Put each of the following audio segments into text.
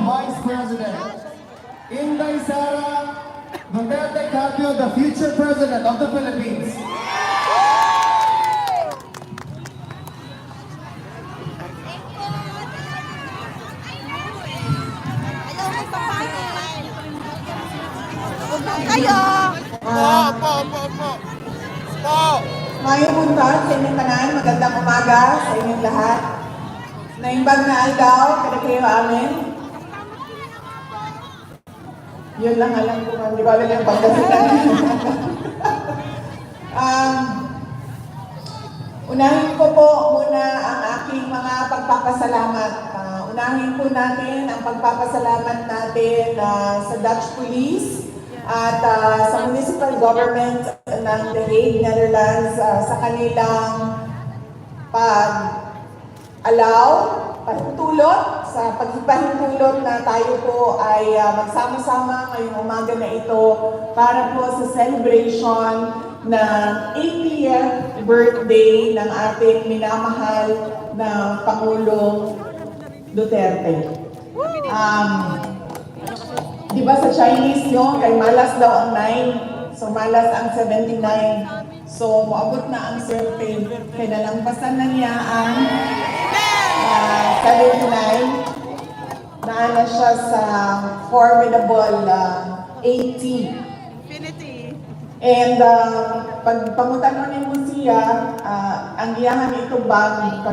Vice President. Inday Sara Duterte Carpio, the future President of the Philippines. Kayo! Ngayong buntag sa inyong tanan, magandang umaga sa inyong lahat. Naimbag na aldaw, kada kayo amin. Yun lang alam ko, hindi ko alam yung Pangasinan. Unahin ko po muna ang aking mga pagpapasalamat. Unahin po natin ang pagpapasalamat natin sa Dutch Police at sa municipal government ng The Hague, Netherlands sa kanilang pagtulot sa pagpahintulot na tayo po ay magsama-sama ngayong umaga na ito para po sa celebration ng 80th birthday ng ating minamahal na Pangulong Duterte. Di ba sa Chinese, no? Kay malas daw ang 9. So malas ang 79. So maabot na ang swerte. Kaya nalampasan na niya ang 79. Naana siya sa formidable 80. And pag pangutanon ni mo siya, ang iyahan ito bang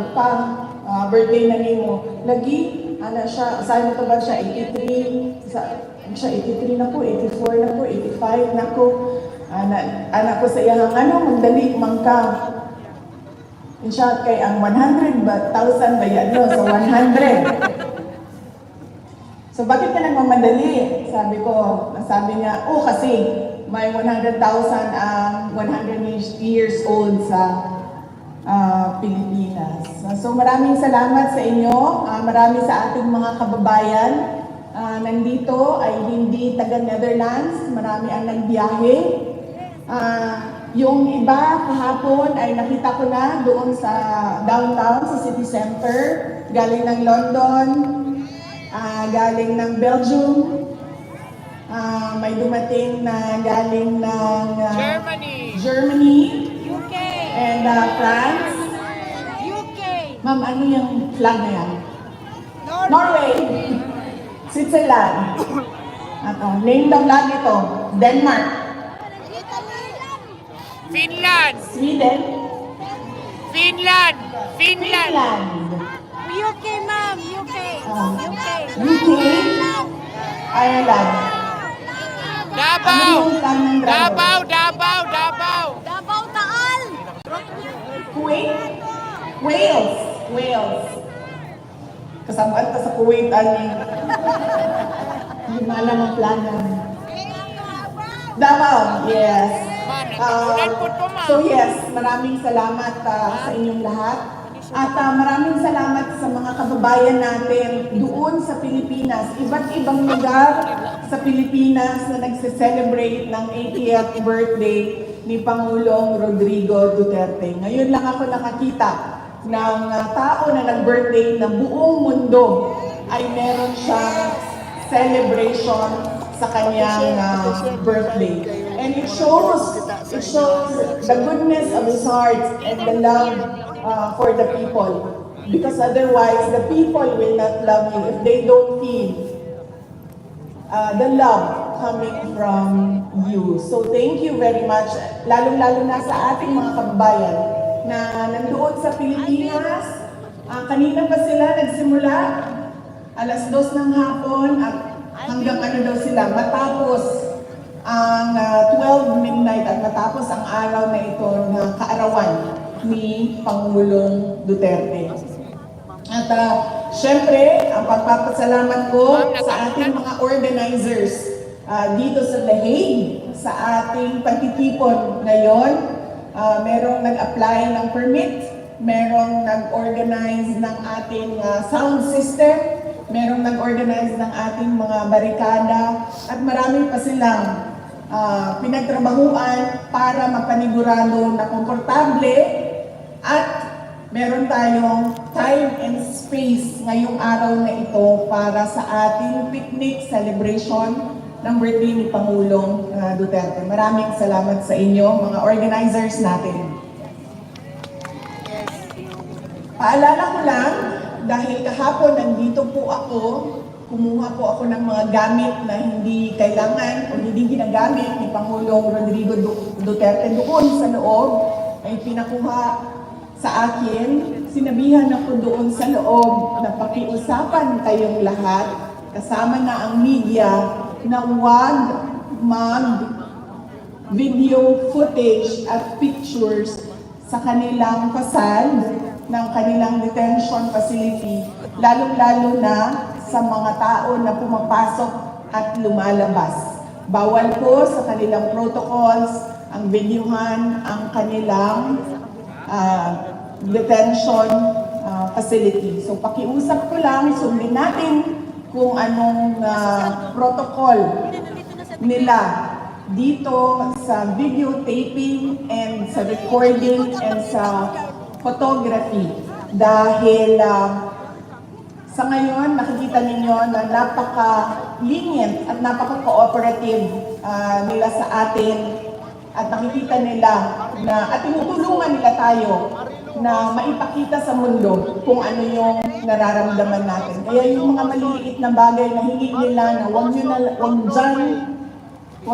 birthday na nimo, lagi ana siya, saan mo to ba siya 83, siya 83 na po, 84 na po, 85 na po. Anak ko sa iyang magdali mangka. In short, kay ang 100,000 ba yan, no? So 100. So bakit ka nagmamadali? Sabi niya, kasi may 100,000 ang 100 years old sa Pilipinas. So maraming salamat sa inyo, marami sa ating mga kababayan. Nandito ay hindi taga Netherlands, marami ang nagbiyahe. Yung iba kahapon ay nakita ko na doon sa downtown, sa city center, galing ng London, galing ng Belgium, may dumating na galing ng Germany, UK! and France. UK! Ma'am, ano yung flag na yan? Norway! Switzerland. Name the flag ito. Denmark. Finland! Sweden. Finland! Finland. UK, ma'am! UK! UK! UK. Ireland. Davao! Ano yung flag ng Davao! dragon? Davao! Davao! Davao Taal! Kuwait. Wales. Wales. Kasamaan ka sa Kuwait, ani. Hindi malam ang plano. Davao, yes. So yes, maraming salamat sa inyong lahat. At maraming salamat sa mga kababayan natin doon sa Pilipinas. Iba't ibang lugar sa Pilipinas na nagse-celebrate ng 80th birthday ni Pangulong Rodrigo Duterte. Ngayon lang ako nakakita ng tao na nag-birthday na buong mundo ay meron siyang celebration sa kanyang birthday. And it shows the goodness of his heart and the love for the people. Because otherwise, the people will not love you if they don't feel the love coming from you. So thank you very much, lalong-lalo na sa ating mga kababayan na nandoon sa Pilipinas. Kanina pa sila nagsimula, 2:00 ng hapon at hanggang daw sila matapos ang 12 midnight at matapos ang araw na ito na kaarawan ni Pangulong Duterte. At syempre, ang pagpapasalamat ko sa ating mga organizers dito sa The Hague, sa ating pagtitipon ngayon. Merong nag-apply ng permit, merong nag-organize ng ating sound system, merong nag-organize ng ating mga barikada, at marami pa silang pinagtrabahuan para mapanigurado na komportable at meron tayong time and space ngayong araw na ito para sa ating picnic celebration ng birthday ni Pangulong Duterte. Maraming salamat sa inyo, mga organizers natin. Paalala ko lang, dahil kahapon nandito po ako, kumuha po ako ng mga gamit na hindi kailangan o hindi ginagamit ni Pangulong Rodrigo Duterte doon sa loob, ay pinakuha sa akin. Sinabihan ako doon sa loob na pakiusapan kayong lahat, kasama na ang media, na huwag mag-video footage at pictures sa kanilang kasal ng kanilang detention facility, lalong-lalo na sa mga tao na pumapasok at lumalabas. Bawal po sa kanilang protocols ang videohan ang kanilang detention facility. So pakiusap ko lang, sundin natin kung anong protocol nila dito sa videotaping and sa recording and sa photography. Dahil sa ngayon, nakikita ninyo na napaka-lenient at napaka-cooperative nila sa atin at nakikita nila na at tinutulungan nila tayo na maipakita sa mundo kung ano yung nararamdaman natin. Kaya yung mga maliliit na bagay na hingi nila na wag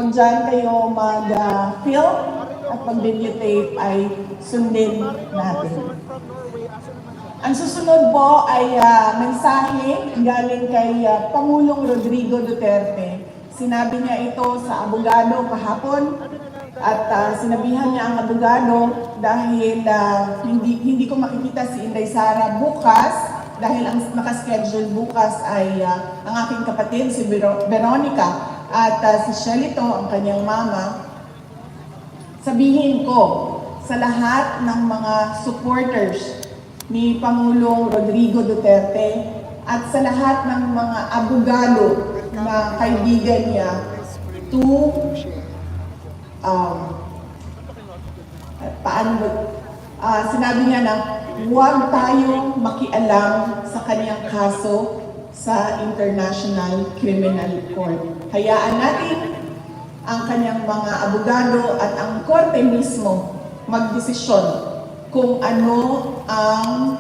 dyan kayo mag-film at mag-videotape ay sundin natin. Ang susunod po ay mensahe galing kay Pangulong Rodrigo Duterte. Sinabi niya ito sa abogado kahapon at sinabihan niya ang abogado dahil hindi ko makikita si Inday Sara bukas dahil ang nakaschedule bukas ay ang aking kapatid si Veronica at si Shelito, ang kanyang mama. Sabihin ko sa lahat ng mga supporters ni Pangulong Rodrigo Duterte at sa lahat ng mga abogado na kaibigan niya to sinabi niya na huwag tayong makialam sa kanyang kaso sa International Criminal Court. Hayaan natin ang kanyang mga abogado at ang korte mismo magdesisyon kung ano ang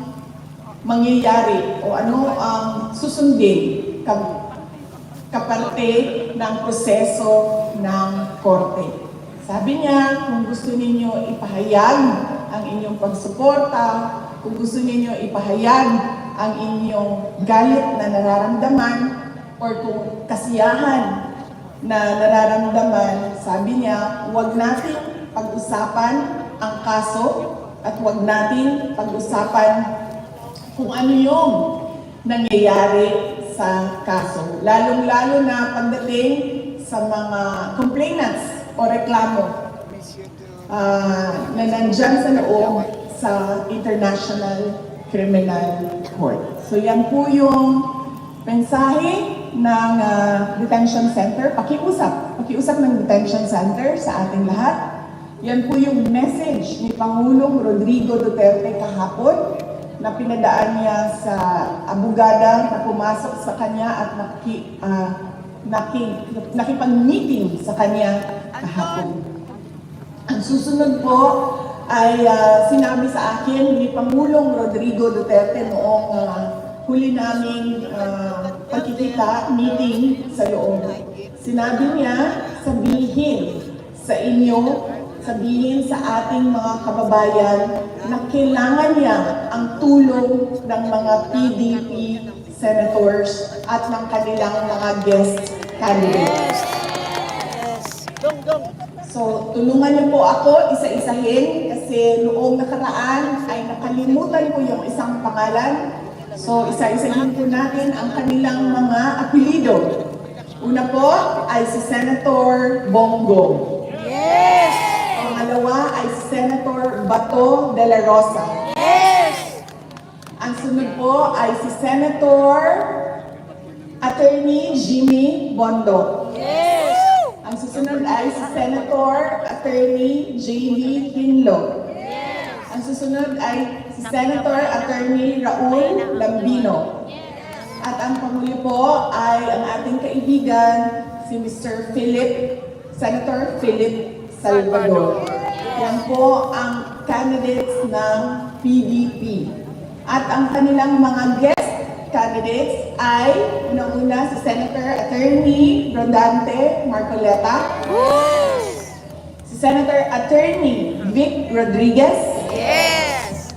mangyayari o ano ang susundin kaparte ng proseso ng korte. Sabi niya, kung gusto ninyo ipahayag ang inyong pagsuporta, kung gusto ninyo ipahayag ang inyong galit na nararamdaman or kung kasiyahan na nararamdaman, sabi niya, huwag natin pag-usapan ang kaso at huwag natin pag-usapan kung ano yung nangyayari sa kaso. Lalong-lalo na pagdating sa mga complainants o reklamo na nandyan sa loob sa International Criminal Court. So yan po yung mensahe ng detention center. Pakiusap ng detention center sa ating lahat. Yan po yung message ni Pangulong Rodrigo Duterte kahapon na pinadaan niya sa abogada na pumasok sa kanya at nakipag-meeting sa kanya kahapon. Ang susunod po ay sinabi sa akin ni Pangulong Rodrigo Duterte noong huli naming pagkikita, meeting sa loob. Sinabi niya, sabihin sa inyo, sabihin sa ating mga kababayan na kailangan niya ang tulong ng mga PDP senators at ng kanilang mga guest candidates. So, tulungan niyo po ako isa-isahin kasi noong nakaraan ay nakalimutan ko yung isang pangalan. So, isa-isahin po natin ang kanilang mga apelido. Una po ay si Senator Bongo. Yes! Pangalawa ay Senator Bato de la Rosa. Yes! Ang sunod po ay si Senator Attorney Jimmy Bondo. Yes! Ang susunod ay si Senator Attorney J.D. Hinlo. Yes! Ang susunod ay si si Senator Attorney Raul Lambino. At ang pangulo po ay ang ating kaibigan, si Mr. Senator Philip Salvador. Yan po ang candidates ng PDP. At ang kanilang mga guest candidates ay una si Senator Attorney Rodante Marcoleta, si Senator Attorney Vic Rodriguez, Yes.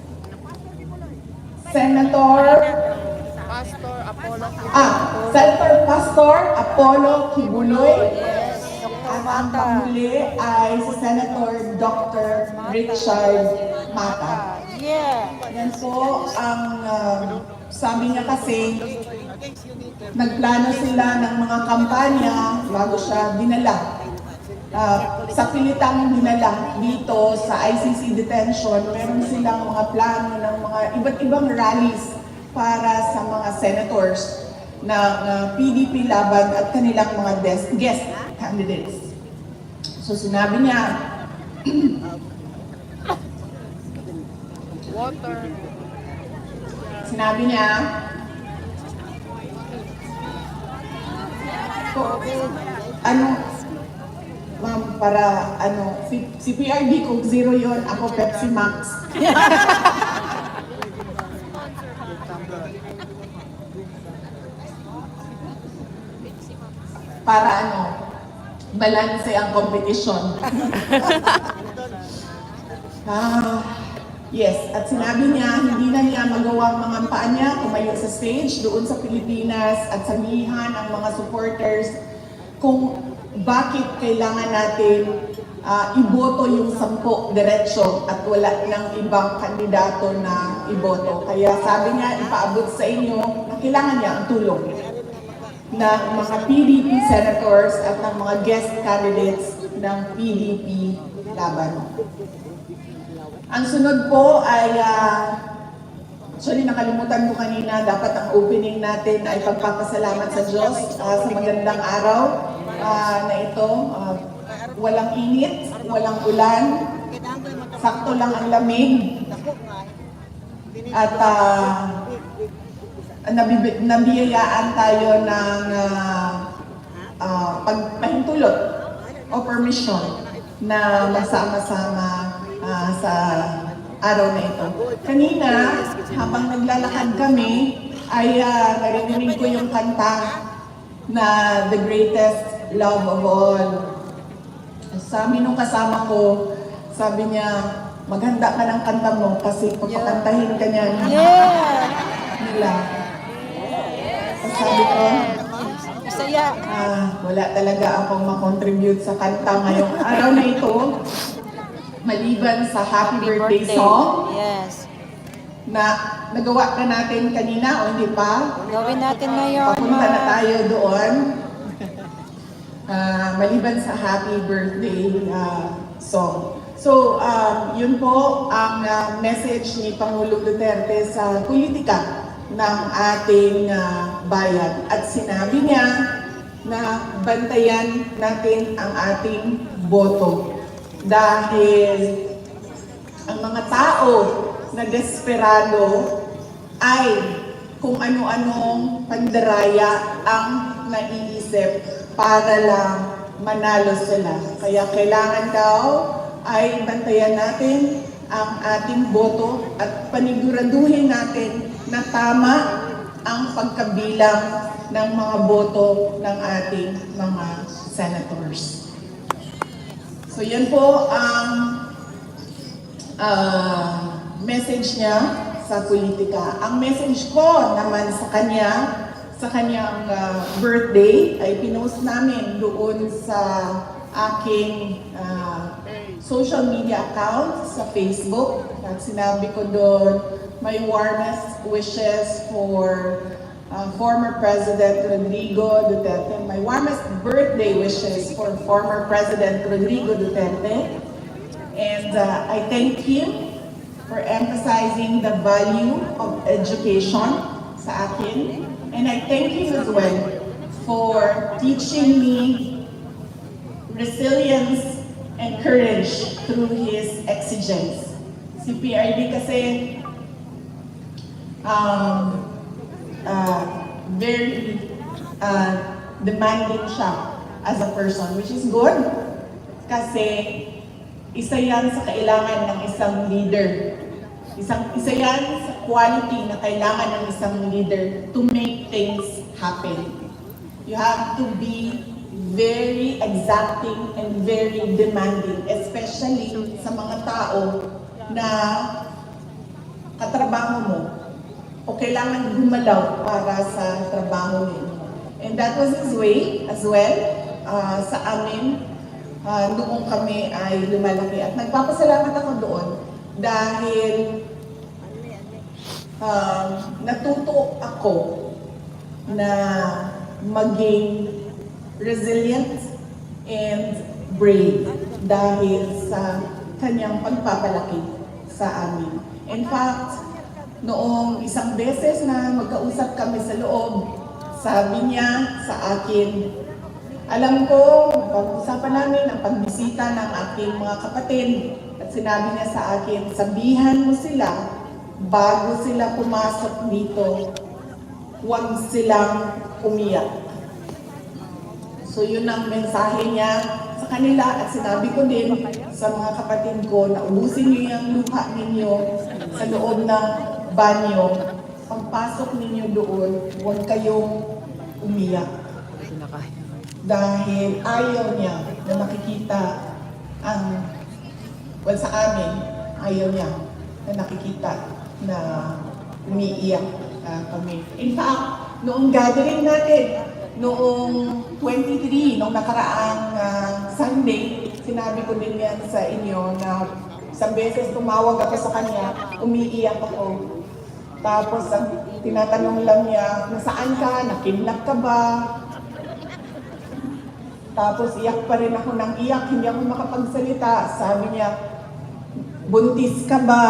Senator Pastor Apollo Kibuloy, at ang panghuli ay si Senator Dr. Richard Mata. Yeah. Yan po ang sabi niya kasi, nagplano sila ng mga kampanya bago siya dinala. Sa pilitang dinala dito sa ICC detention, meron silang mga plano ng mga iba't ibang rallies para sa mga senators ng PDP laban at kanilang mga guest candidates. So sinabi niya, sinabi niya, ma'am, para si PRD Coke Zero yon, ako Pepsi Max. Para balanse ang competition. Yes, at sinabi niya, hindi na niya magawang mangampanya niya, tumayo sa stage doon sa Pilipinas at samihan ang mga supporters kung bakit kailangan natin iboto yung 10 diretsyo at wala ng ibang kandidato na iboto. Kaya sabi niya, ipaabot sa inyo na kailangan niya ang tulong ng mga PDP senators at ng mga guest candidates ng PDP laban. Ang sunod po ay, actually nakalimutan ko kanina, dapat ang opening natin ay pagpapasalamat sa Diyos sa magandang araw na ito. Walang init, walang ulan, sakto lang ang lamig. At nabiyayaan tayo ng pagpahintulot o permission na magsama-sama sa araw na ito. Kanina, habang naglalakad kami, ay narinig ko yung kanta na The Greatest Love of All. Sabi nung kasama ko, sabi niya, maghanda ka ng kanta mo kasi pagpakantahin ka niya nila. Sabi ko, Masaya. wala talaga akong makontribute sa kanta ngayong araw na ito. Maliban sa Happy Birthday song Yes. na nagawa ka natin kanina o hindi pa. Gawin natin ngayon. Papunta na tayo doon. Maliban sa Happy Birthday song. So, yun po ang message ni Pangulong Duterte sa politika ng ating bayan. At sinabi niya na bantayan natin ang ating boto. Dahil ang mga tao na desperado ay kung ano-anong pandaraya ang naiisip para lang manalo sila. Kaya kailangan daw ay bantayan natin ang ating boto at paniguraduhin natin na tama ang pagkabilang ng mga boto ng ating mga senators. So yan po ang message niya sa politika. Ang message ko naman sa kanyang birthday ay pinost namin doon sa aking social media account sa Facebook. At sinabi ko doon, my warmest wishes for former President Rodrigo Duterte. My warmest birthday wishes for former President Rodrigo Duterte. And I thank him for emphasizing the value of education sa akin. And I thank him as well for teaching me resilience and courage through his exigence. Si PRD kasi um, very demanding siya as a person, which is good kasi isa yan sa kailangan ng isang leader. Isa yan sa quality na kailangan ng isang leader to make things happen. You have to be very exacting and very demanding, especially sa mga tao na katrabaho mo o kailangan gumalaw para sa trabaho ninyo. And that was his way as well sa amin noong kami ay lumalaki. At nagpapasalamat ako doon dahil natuto ako na maging resilient and brave dahil sa kanyang pagpapalaki sa amin. In fact, noong isang beses na magkausap kami sa loob, sabi niya sa akin, alam ko, pag-usapan namin ang pagbisita ng aking mga kapatid at sinabi niya sa akin, sabihan mo sila bago sila pumasok dito, huwag silang umiyak. So yun ang mensahe niya sa kanila at sinabi ko din sa mga kapatid ko na ubusin niyo yung luha ninyo sa loob ng banyo. Pagpasok ninyo doon, huwag kayong umiyak. Dahil ayaw niya na makikita ang, well sa amin, ayaw niya na nakikita na umiiyak kami. In fact, noong gathering natin, noong 23, noong nakaraang Sunday, sinabi ko din yan sa inyo na isang beses tumawag ako sa kanya, umiiyak ako. Tapos tinatanong lang niya, nasaan ka? Nakidnap ka ba? Tapos iyak pa rin ako ng iyak, hindi ako makapagsalita. Sabi niya, buntis ka ba?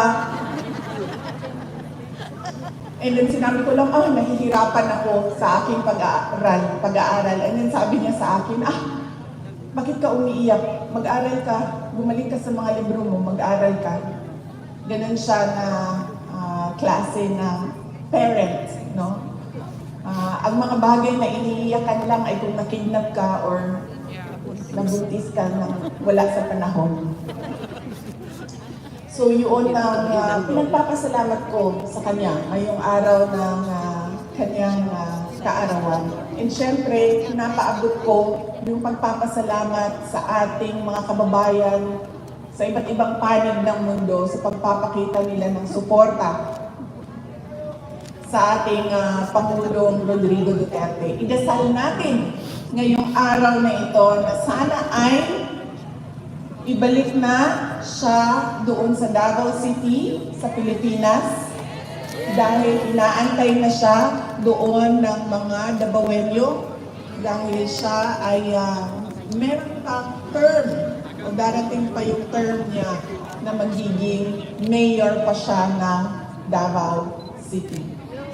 And then sinabi ko lang, nahihirapan ako sa aking pag-aaral. And then sabi niya sa akin, bakit ka umiiyak? Mag-aral ka, bumalik ka sa mga libro mo, mag-aral ka. Ganun siya na klase ng parent, no? Ang mga bagay na iniiyakan lang ay kung nakidnap ka or nabuntis ka nang wala sa panahon. So yun ang pinagpapasalamat ko sa kanya ngayong araw ng kanyang kaarawan. And syempre, napaabot ko yung pagpapasalamat sa ating mga kababayan sa iba't ibang panig ng mundo sa pagpapakita nila ng suporta sa ating Pangulong Rodrigo Duterte. Idasal natin ngayong araw na ito na sana ay ibalik na siya doon sa Davao City, sa Pilipinas, dahil inaantay na siya doon ng mga Davaoenyo dahil siya ay meron pang term o darating pa yung term niya na magiging mayor pa siya ng Davao City.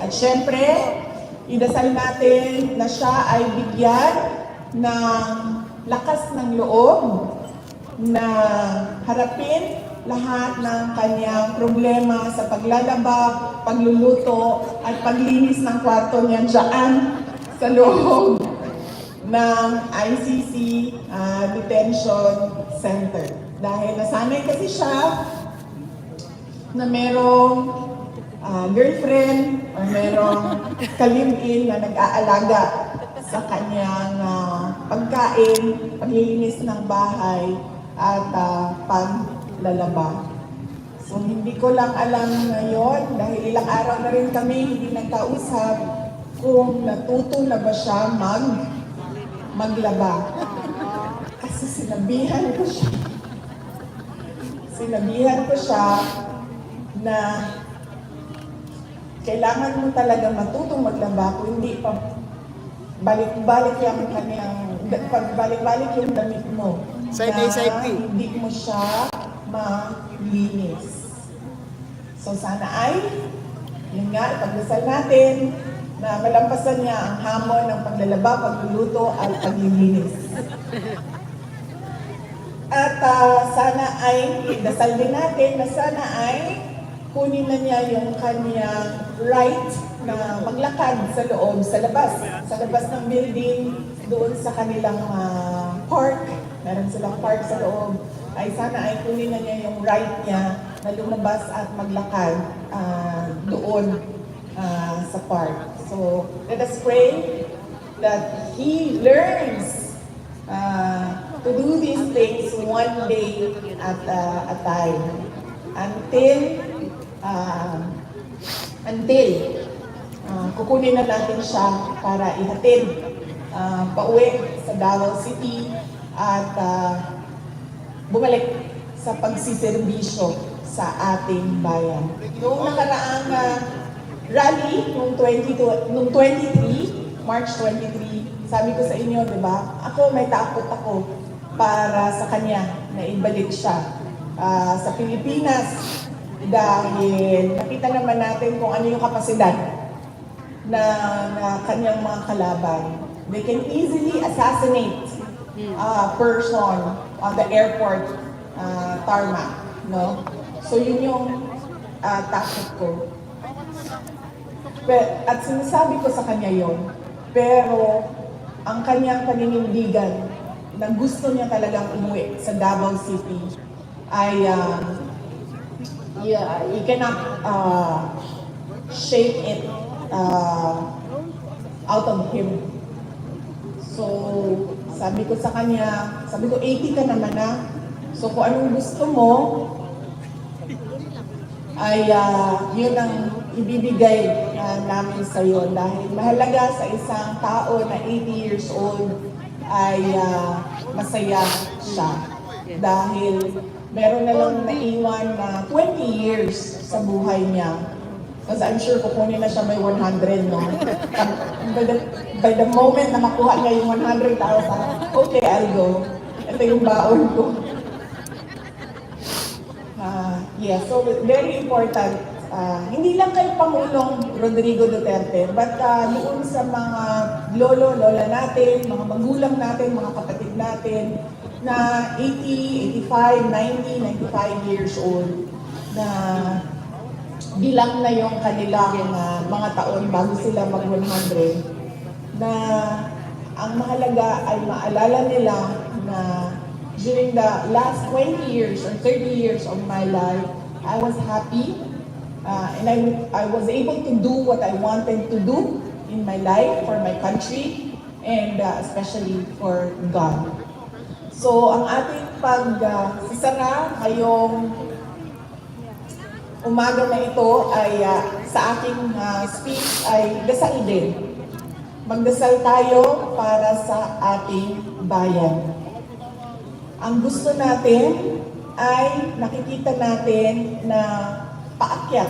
At syempre, idasal natin na siya ay bigyan ng lakas ng loob na harapin lahat ng kanyang problema sa paglalaba, pagluluto, at paglinis ng kwarto niya dyan sa loob ng ICC Detention Center. Dahil nasanay kasi siya na merong girlfriend or merong ka-live-in na nag-aalaga sa kanyang pagkain, paglilinis ng bahay, at paglalaba. So hindi ko lang alam ngayon, dahil ilang araw na rin kami hindi nagkausap, kung natuto na ba siya maglaba. Kasi sinabihan ko siya na kailangan mo talaga matutong maglaba kung hindi pa balik-balik yung damit mo. Hindi mo siya malinis. So sana ay, yun nga, ipagdasal natin na malampasan niya ang hamon ng paglalaba, pagluluto, at paglilinis. At sana ay, dasal din natin na sana ay kunin na niya yung kanyang right na maglakad sa loob, sa labas ng building, doon sa kanilang park. Meron silang park sa loob. Ay sana ay kunin na niya yung right niya na lumabas at maglakad doon sa park. So let us pray that he learns to do these things one day at a time until kukunin na natin siya para ihatid pauwi sa Davao City at bumalik sa pagsiservisyo sa ating bayan. Noong nakaraang rally, noong 23, March 23, sabi ko sa inyo, di ba, ako may takot ako para sa kanya na ibalik siya sa Pilipinas dahil nakita naman natin kung ano yung kapasidad na kanyang mga kalaban. They can easily assassinate a person on the airport tarmac, no? So yun yung takot ko. At sinasabi ko sa kanya yon, pero ang kanyang paninindigan na gusto niya talagang umuwi sa Davao City ay you cannot shake it out of him. So, sabi ko sa kanya, sabi ko, 80 ka naman na. So, kung anong gusto mo, ay yun ang ibibigay namin sa iyo. Dahil mahalaga sa isang tao na 80 years old ay masaya siya. Dahil meron na lang naiwan na 20 years sa buhay niya. Kasi I'm sure kukunin na siya may 100, no? By the moment na makuha niya yung 100,000, okay, I'll go. Ito yung baon ko. Yeah, so very important. Hindi lang kay Pangulong Rodrigo Duterte, but doon sa mga lolo, lola natin, mga magulang natin, mga kapatid natin, na 80, 85, 90, 95 years old, na bilang na yung kanilang mga taon bago sila mag-100, na ang mahalaga ay maalala nila na during the last 20 years or 30 years of my life, I was happy and I was able to do what I wanted to do in my life for my country and especially for God. So ang ating pagsasara ngayong umaga na ito ay sa aking speech ay dasal din. Magdasal tayo para sa ating bayan. Ang gusto natin ay nakikita natin na paakyat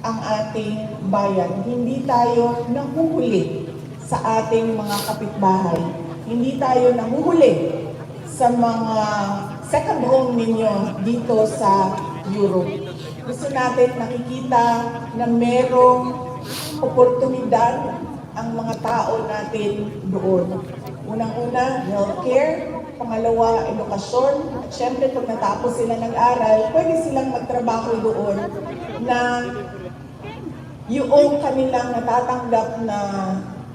ang ating bayan. Hindi tayo nahuhuli sa ating mga kapitbahay. Hindi tayo nahuhuli sa mga second home ninyo dito sa Europe. Gusto natin nakikita na merong oportunidad ang mga tao natin doon. Unang-una, healthcare. Pangalawa, edukasyon. At syempre, pag natapos sila ng-aral, pwede silang magtrabaho doon na yung kanilang natatanggap na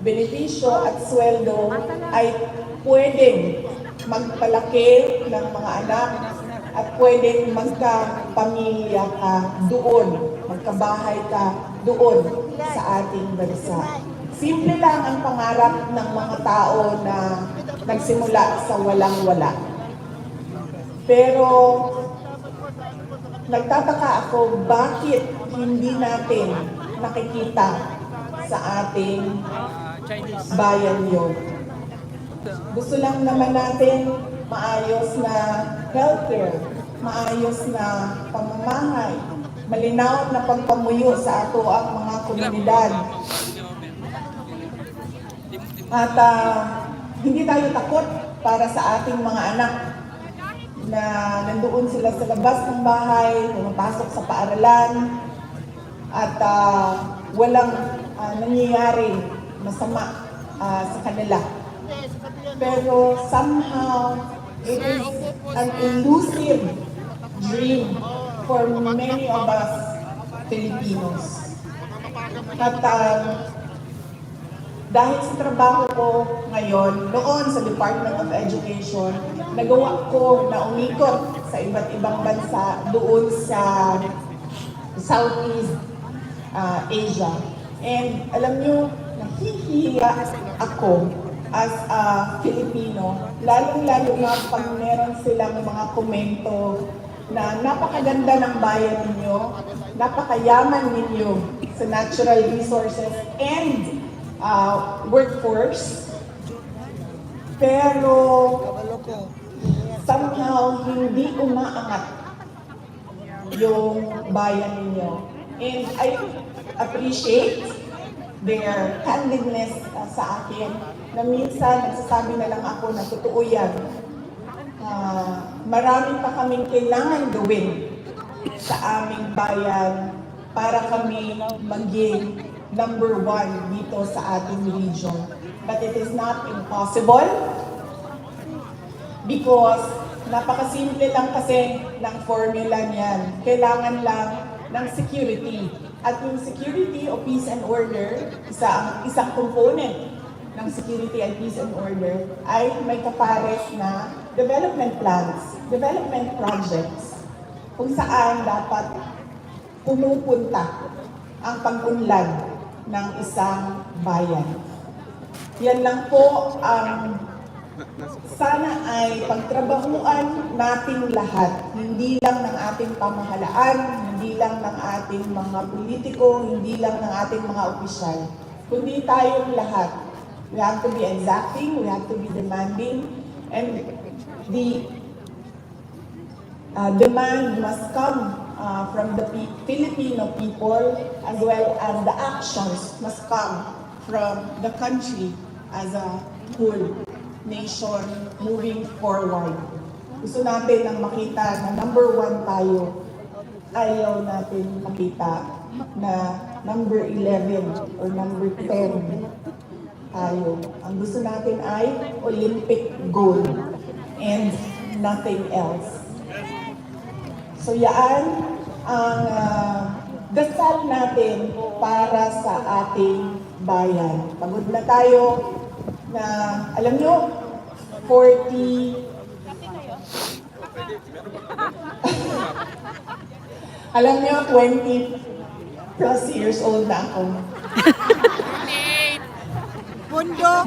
benepisyo at sweldo ay pwedeng magpalaki ng mga anak at pwedeng magkapamilya ka doon, magkabahay ka doon sa ating bansa. Simple lang ang pangarap ng mga tao na nagsimula sa walang-wala. Pero nagtataka ako bakit hindi natin nakikita sa ating bayan yun. Gusto lang naman natin maayos na healthcare, maayos na pamamahay, malinaw na pagpamuyo sa ato ang mga komunidad. At hindi tayo takot para sa ating mga anak na nandoon sila sa labas ng bahay, pumapasok sa paaralan, at walang nangyayari masama sa kanila. Pero somehow, it is an elusive dream for many of us Filipinos. At dahil sa trabaho ko ngayon, noon sa Department of Education, nagawa ko na umikot sa iba't ibang bansa doon sa Southeast Asia. And alam nyo, nahihiya ako as a Filipino, lalong-lalo na pag meron silang mga komento na napakaganda ng bayan ninyo, napakayaman ninyo sa natural resources and workforce, pero somehow hindi umaangat yung bayan ninyo. And I appreciate their candidness sa akin na minsan nagsasabi na lang ako na totoo yan. Marami pa kaming kailangan gawin sa aming bayan para kami maging number 1 dito sa ating region. But it is not impossible because napakasimple lang kasi ng formula niyan. Kailangan lang ng security. At yung security o peace and order, isang component ng security and peace and order ay may kapares na development plans, development projects, kung saan dapat pumupunta ang pag-unlad ng isang bayan. Yan lang po ang sana ay pagtrabahuan nating lahat, hindi lang ng ating pamahalaan, hindi lang ng ating mga politiko, hindi lang ng ating mga opisyal, kundi tayong lahat. We have to be exacting, we have to be demanding, and the demand must come from the Filipino people, as well as the actions must come from the country as a whole nation moving forward. Gusto natin ang makita na number 1 tayo. Ayaw natin makita na number 11 or number 10 tayo. Ang gusto natin ay Olympic gold and nothing else. So yan ang dasal natin para sa ating bayan. Pagod na tayo na, alam nyo, 40... alam nyo, 20 plus years old na ako.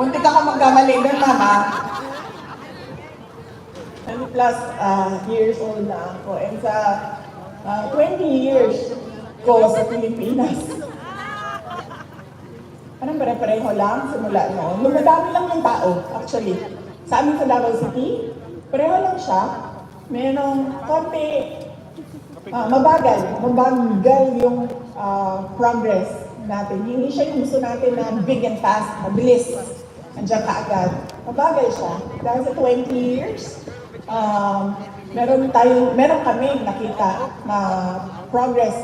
Muntik ako magkamali doon, mama. 20 plus years old na ako. And sa 20 years ko sa Pilipinas, parang pare-pareho lang simula noon. Lumadami lang yung tao, actually. Sa amin sa Davao City, pareho lang siya. Merong konti, mabagal yung progress natin. Hindi siya yung gusto natin na big and fast, mabilis, nandiyan ka agad. Mabagal siya. Dahil sa 20 years, meron kami nakita na progress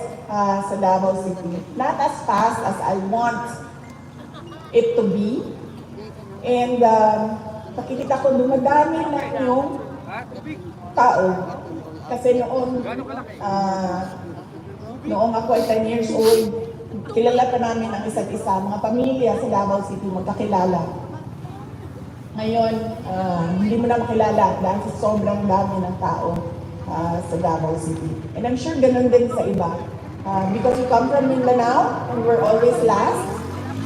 sa Davao City. Not as fast as I want it to be. And nakikita ko dumadami na yung tao. Kasi noong ako ay 10 years old, kilala pa namin ang isa't isa, mga pamilya sa Davao City, magkakilala. Ngayon, hindi mo na makilala dahil sa sobrang dami ng tao sa Davao City. And I'm sure ganun din sa iba. Because we come from Mindanao and we're always last,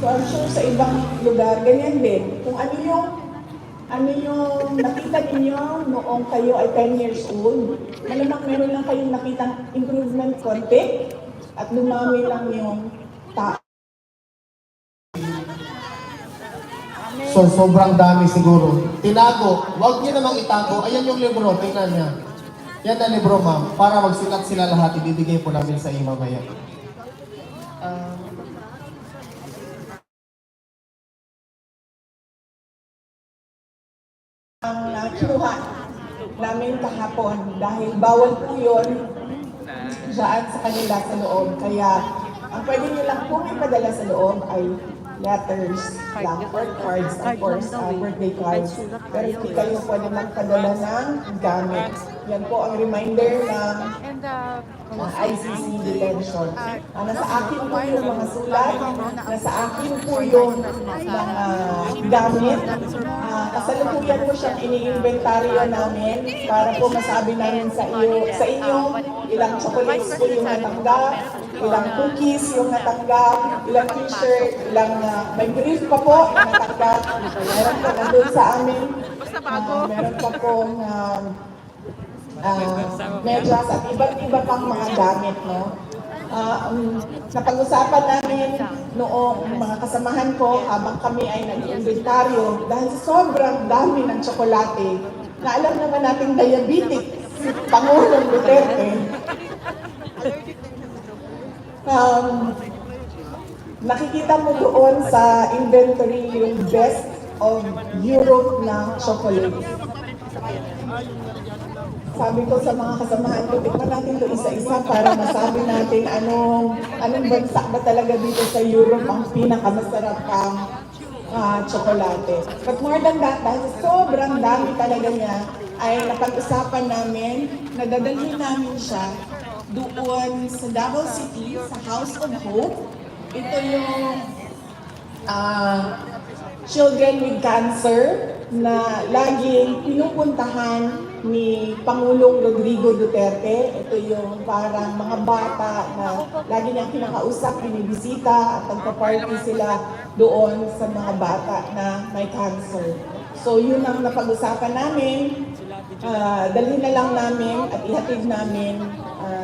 so I'm sure sa ibang lugar, ganyan din. Kung ano yung nakita ninyo noong kayo ay 10 years old, malamang meron lang kayong nakitang improvement konti at lumami lang yung tao. So, sobrang dami siguro. Tinago. Huwag niyo namang itago. Ayan yung libro. Tingnan niya. Yan na libro, ma'am. Para magsikat sila lahat, ibibigay po namin sa iyo mamaya. Ang kinuha namin kahapon dahil bawal po yun dyan sa kanila sa loob. Kaya ang pwede nyo lang pong ipadala sa loob ay letters lang or cards, of course, birthday cards. Pero hindi kayo pwede magpadala ng gamit. Yan po ang reminder ng ICC detention. Nasa akin po yung mga sulat, nasa akin po yung mga gamit. Kasalukuyan po siyang ini-inventaryo namin para po masabi namin sa inyo ilang chocolates po yung natanggap, ilang cookies yung natanggap, ilang t-shirt, ilang may brief pa po na natanggap. Meron po nandun sa amin. Meron pa po medyas at iba't iba pang mga gamit, no? Napag-usapan namin noong mga kasamahan ko habang kami ay nag-inventaryo dahil sobrang dami ng tsokolate na alam naman nating diabetic si Pangulong Duterte. Nakikita mo doon sa inventory yung best of Europe na chocolate. Sabi ko sa mga kasamahan ko, tignan natin ito isa-isa para masabi natin anong bansa ba talaga dito sa Europe ang pinakamasarap ang tsokolate. But more than that, dahil sobrang dami talaga niya, ay napag-usapan namin na dadalhin namin siya doon sa Davao City, sa House of Hope. Ito yung children with cancer na laging pinupuntahan ni Pangulong Rodrigo Duterte. Ito yung parang mga bata na lagi niyang kinakausap, binibisita at nagpa-party sila doon sa mga bata na may cancer. So yun ang napag-usapan namin. Dalhin na lang namin at ihatid namin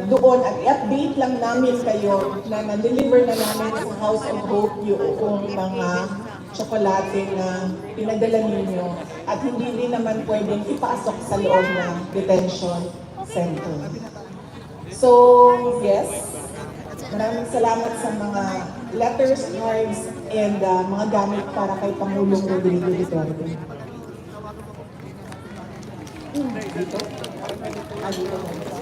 doon at i-update lang namin kayo na na-deliver na namin sa House of Hope yung mga tsokolate na pinadala ninyo at hindi din naman pwedeng ipasok sa loob ng detention center. So, yes, maraming salamat sa mga letters, cards, and mga gamit para kay Pangulong Rodrigo Duterte. Dito? Dito.